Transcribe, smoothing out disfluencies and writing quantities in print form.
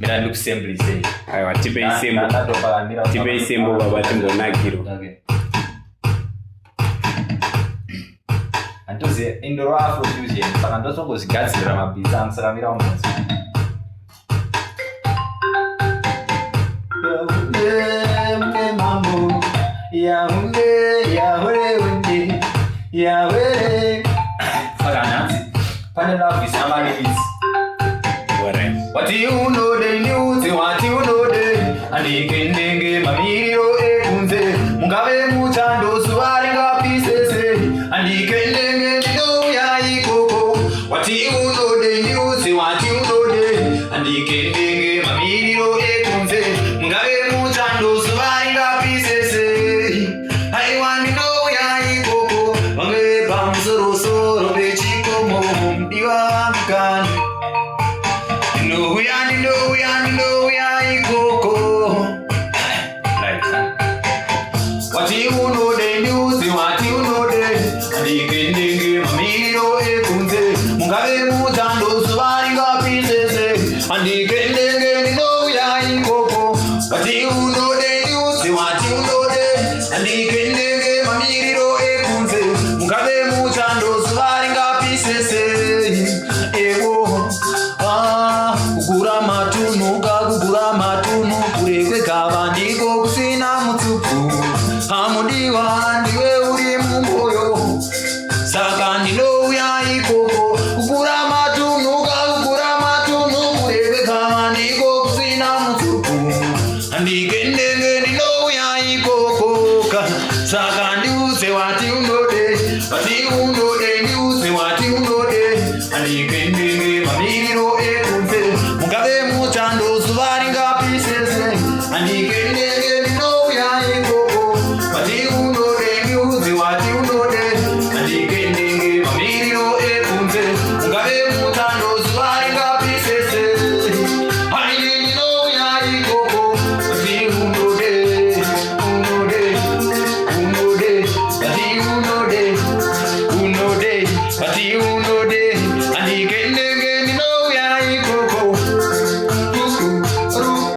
Mira look simple say. Aiwa tipe isembo baba timbonakiro. Okay. Antoze indoro afro fusion saka ndosongozigadzira mabhiza saka mira umunzi. Mambo Yahweh Fagananzi Panela Visama Limits. What you know the news, what you know the Anikendenge Mamiro Ekunze Mugabe Muchando Suaringa pieces Anikendenge no Yaiko. What you know the news, what you know the Anikendenge Mamiro Ekunze Mugabe Muchando Suaringa pieces. I want to know Yaiko Mange Bamsoro Soro Bechico Mom Diwan. No, we are Coco. Like that. What you know the news, what you know the Ding Miro Ekunze, Mugabe Mutando Swaringa pieces, and the Kending no ya Coco. What you know the news, what you know the and the Kending Miro Ekunze, Mugabe Mutando Swaringa pieces. Kugura matunu kurekwe kavandiko kusina mutupu hamudiwa